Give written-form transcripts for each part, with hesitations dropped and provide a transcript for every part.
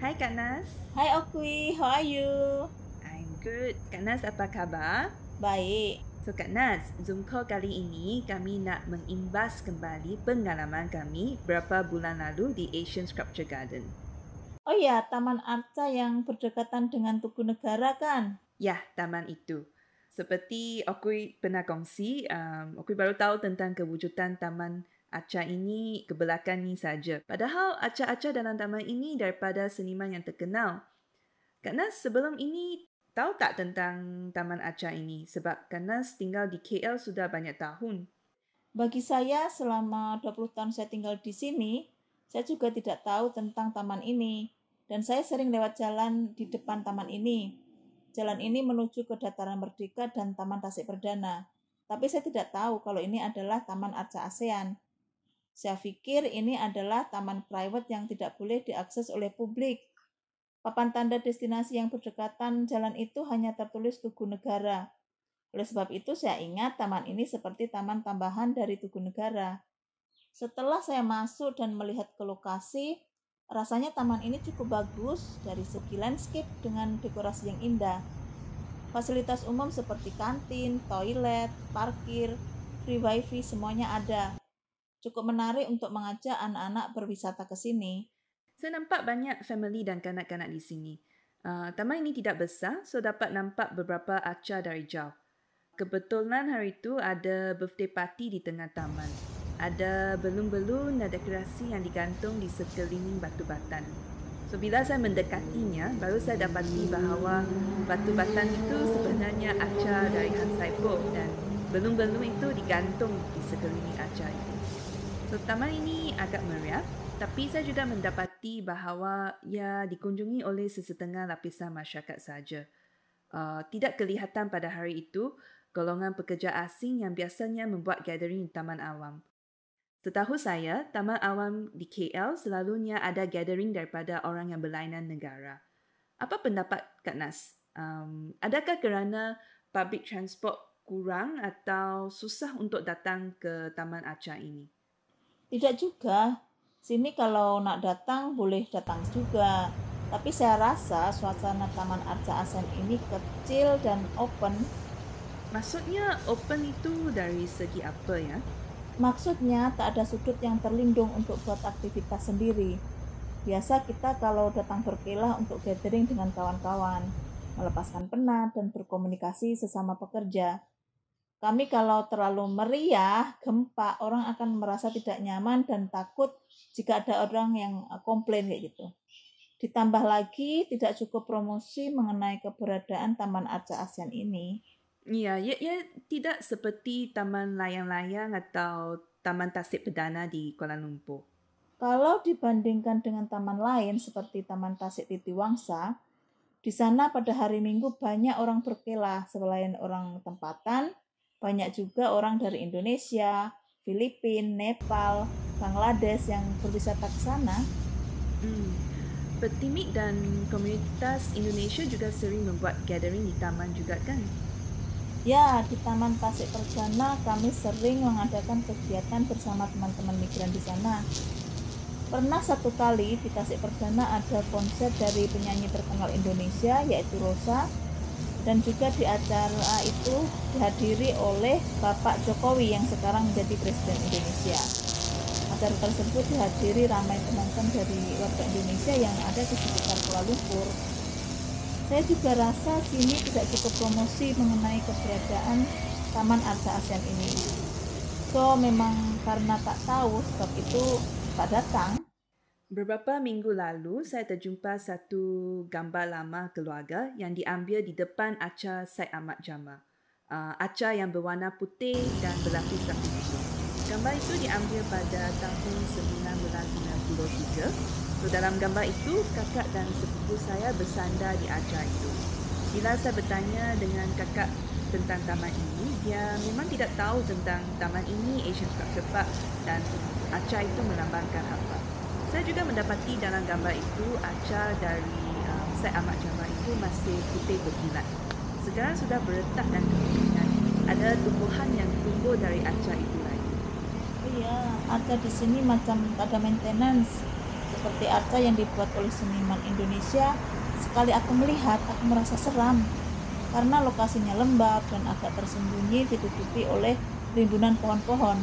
Hai Kak Nas. Hai Okwi, how are you? I'm good. Kak Nas apa khabar? Baik. So Kak Nas, Zoom call kali ini kami nak mengimbas kembali pengalaman kami berapa bulan lalu di Asian Sculpture Garden. Oh ya, Taman Arca yang berdekatan dengan Tugu Negara kan? Ya, taman itu. Seperti Okui pernah kongsi, Okui baru tahu tentang kewujudan Taman Arca ini kebelakangan ini saja. Padahal arca-arca dalam taman ini daripada seniman yang terkenal. Kak Nas sebelum ini tahu tak tentang Taman Arca ini? Sebab Kak Nas tinggal di KL sudah banyak tahun. Bagi saya selama 20 tahun saya tinggal di sini, saya juga tidak tahu tentang taman ini. Dan saya sering lewat jalan di depan taman ini. Jalan ini menuju ke Dataran Merdeka dan Taman Tasik Perdana. Tapi saya tidak tahu kalau ini adalah Taman Arca ASEAN. Saya pikir ini adalah taman private yang tidak boleh diakses oleh publik. Papan tanda destinasi yang berdekatan jalan itu hanya tertulis Tugu Negara. Oleh sebab itu saya ingat taman ini seperti taman tambahan dari Tugu Negara. Setelah saya masuk dan melihat ke lokasi, rasanya taman ini cukup bagus dari segi landscape dengan dekorasi yang indah. Fasilitas umum seperti kantin, toilet, parkir, free wifi semuanya ada. Cukup menarik untuk mengajak anak-anak berwisata ke sini. Saya nampak banyak family dan kanak-kanak di sini. Taman ini tidak besar, so dapat nampak beberapa arca dari jauh. Kebetulan hari itu ada birthday party di tengah taman. Ada belun-belun dan dekorasi yang digantung di sekeliling batu batan. So, bila saya mendekatinya, baru saya dapati bahawa batu batan itu sebenarnya arca dari Han Saipo dan belun-belun itu digantung di sekeliling arca itu. So, taman ini agak meriah, tapi saya juga mendapati bahawa ia dikunjungi oleh sesetengah lapisan masyarakat saja. Tidak kelihatan pada hari itu golongan pekerja asing yang biasanya membuat gathering di Taman Awam. Setahu saya, Taman Awam di KL selalunya ada gathering daripada orang yang berlainan negara. Apa pendapat Kak Nas? Adakah kerana public transport kurang atau susah untuk datang ke Taman Arca ini? Tidak juga. Sini kalau nak datang boleh datang juga. Tapi saya rasa suasana Taman Arca ASEAN ini kecil dan open. Maksudnya open itu dari segi apa ya? Maksudnya tak ada sudut yang terlindung untuk buat aktivitas sendiri. Biasa kita kalau datang berkelah untuk gathering dengan kawan-kawan, melepaskan penat dan berkomunikasi sesama pekerja. Kami kalau terlalu meriah, gempa, orang akan merasa tidak nyaman dan takut jika ada orang yang komplain kayak gitu. Ditambah lagi tidak cukup promosi mengenai keberadaan Taman Arca ASEAN ini. Ya, ia tidak seperti Taman Layang-Layang atau Taman Tasik Perdana di Kuala Lumpur. Kalau dibandingkan dengan taman lain seperti Taman Tasik Titiwangsa, di sana pada hari Minggu banyak orang berkelah. Selain orang tempatan, banyak juga orang dari Indonesia, Filipina, Nepal, Bangladesh yang berwisata ke sana. Petimik dan komunitas Indonesia juga sering membuat gathering di taman juga kan? Ya, di Taman Tasik Perdana kami sering mengadakan kegiatan bersama teman-teman migran di sana. Pernah satu kali di Tasik Perdana ada konser dari penyanyi terkenal Indonesia yaitu Rosa, dan juga di acara itu dihadiri oleh Bapak Jokowi yang sekarang menjadi Presiden Indonesia. Acara tersebut dihadiri ramai penonton dari warga Indonesia yang ada di sekitar Kuala Lumpur. Saya juga rasa sini tidak cukup promosi mengenai keberadaan Taman Arca ASEAN ini. So memang karena tak tahu sebab itu tak datang. Beberapa minggu lalu, saya terjumpa satu gambar lama keluarga yang diambil di depan arca Syed Ahmad Jamal. Arca yang berwarna putih dan berlapis-lapis itu. Gambar itu diambil pada tahun 1993. So, dalam gambar itu, kakak dan sepupu saya bersandar di arca itu. Bila saya bertanya dengan kakak tentang taman ini, dia memang tidak tahu tentang taman ini, Asian Sculpture Park, dan arca itu melambangkan apa. Saya juga mendapati dalam gambar itu arca dari Syed Ahmad Jamal itu masih putih berkilat. Sekarang sudah beretak dan kekeringan. Ada tumbuhan yang tumbuh dari arca itu lagi. Iya, arca di sini macam tak ada maintenance. seperti arca yang dibuat oleh seniman Indonesia, sekali aku melihat, aku merasa seram karena lokasinya lembab dan agak tersembunyi ditutupi oleh rimbunan pohon-pohon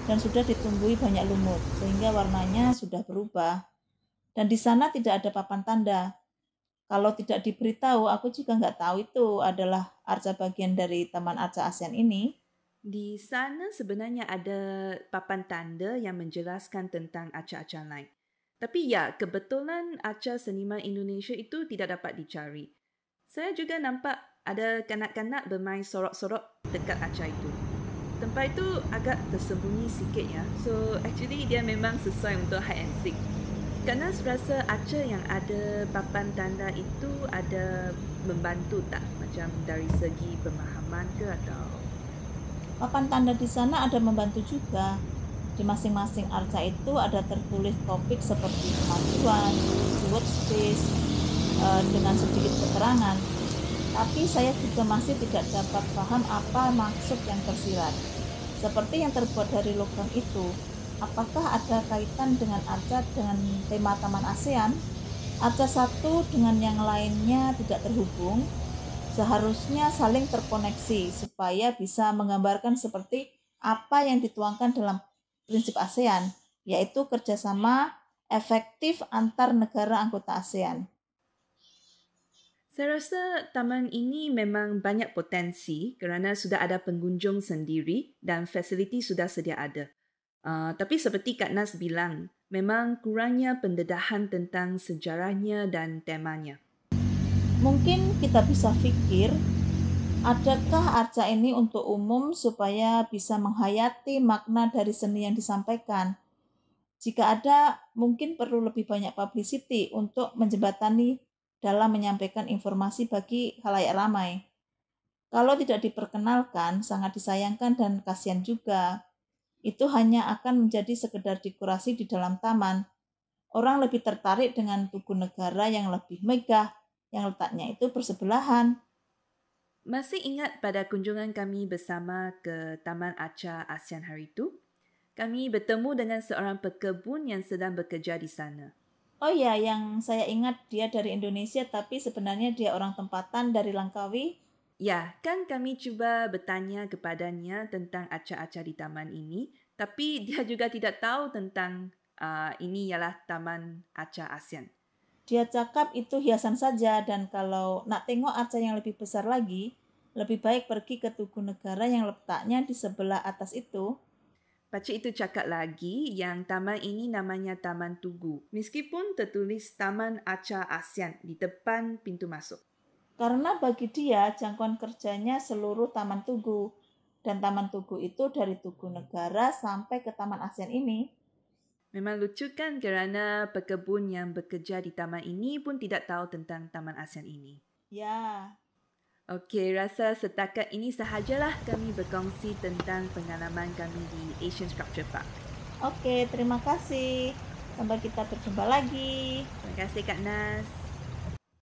dan sudah ditumbuhi banyak lumut sehingga warnanya sudah berubah. Dan di sana tidak ada papan tanda. Kalau tidak diberitahu, aku juga nggak tahu itu adalah arca bagian dari Taman Arca ASEAN ini. Di sana sebenarnya ada papan tanda yang menjelaskan tentang arca-arca lain. Tapi ya, kebetulan arca seniman Indonesia itu tidak dapat dicari. Saya juga nampak ada kanak-kanak bermain sorok-sorok dekat arca itu. Tempat itu agak tersembunyi sikit ya. So actually dia memang sesuai untuk hide and seek. Kerana rasa arca yang ada papan tanda itu ada membantu tak? Macam dari segi pemahaman ke atau... Papan tanda di sana ada membantu juga. Di masing-masing arca itu ada tertulis topik seperti kemajuan, word space, dengan sedikit keterangan. Tapi saya juga masih tidak dapat paham apa maksud yang tersirat. Seperti yang terbuat dari logam itu, apakah ada kaitan dengan arca dengan tema Taman ASEAN? Arca satu dengan yang lainnya tidak terhubung, seharusnya saling terkoneksi supaya bisa menggambarkan seperti apa yang dituangkan dalam prinsip ASEAN, yaitu kerjasama efektif antar negara anggota ASEAN. Saya rasa taman ini memang banyak potensi kerana sudah ada pengunjung sendiri dan fasiliti sudah sedia ada. Tapi seperti Kak Nas bilang, memang kurangnya pendedahan tentang sejarahnya dan temanya. Mungkin kita bisa pikir, adakah arca ini untuk umum supaya bisa menghayati makna dari seni yang disampaikan? Jika ada, mungkin perlu lebih banyak publicity untuk menjembatani dalam menyampaikan informasi bagi khalayak ramai. Kalau tidak diperkenalkan, sangat disayangkan dan kasihan juga. Itu hanya akan menjadi sekedar dekorasi di dalam taman. Orang lebih tertarik dengan tugu negara yang lebih megah, yang letaknya itu bersebelahan. Masih ingat pada kunjungan kami bersama ke Taman Arca ASEAN hari itu? Kami bertemu dengan seorang pekebun yang sedang bekerja di sana. Oh ya, yang saya ingat dia dari Indonesia tapi sebenarnya dia orang tempatan dari Langkawi. Ya, kan kami cuba bertanya kepadanya tentang arca-arca di taman ini, tapi dia juga tidak tahu tentang ini ialah Taman Arca ASEAN. Dia cakap itu hiasan saja dan kalau nak tengok arca yang lebih besar lagi, lebih baik pergi ke Tugu Negara yang letaknya di sebelah atas itu. Pakcik itu cakap lagi yang taman ini namanya Taman Tugu, meskipun tertulis Taman Arca ASEAN di depan pintu masuk. Karena bagi dia jangkauan kerjanya seluruh Taman Tugu. Dan Taman Tugu itu dari Tugu Negara sampai ke Taman ASEAN ini. Memang lucu kan kerana pekebun yang bekerja di taman ini pun tidak tahu tentang Taman ASEAN ini. Ya. Okey, rasa setakat ini sahajalah kami berkongsi tentang pengalaman kami di Asian Sculpture Park. Oke, terima kasih. Sampai kita berjumpa lagi. Terima kasih Kak Nas.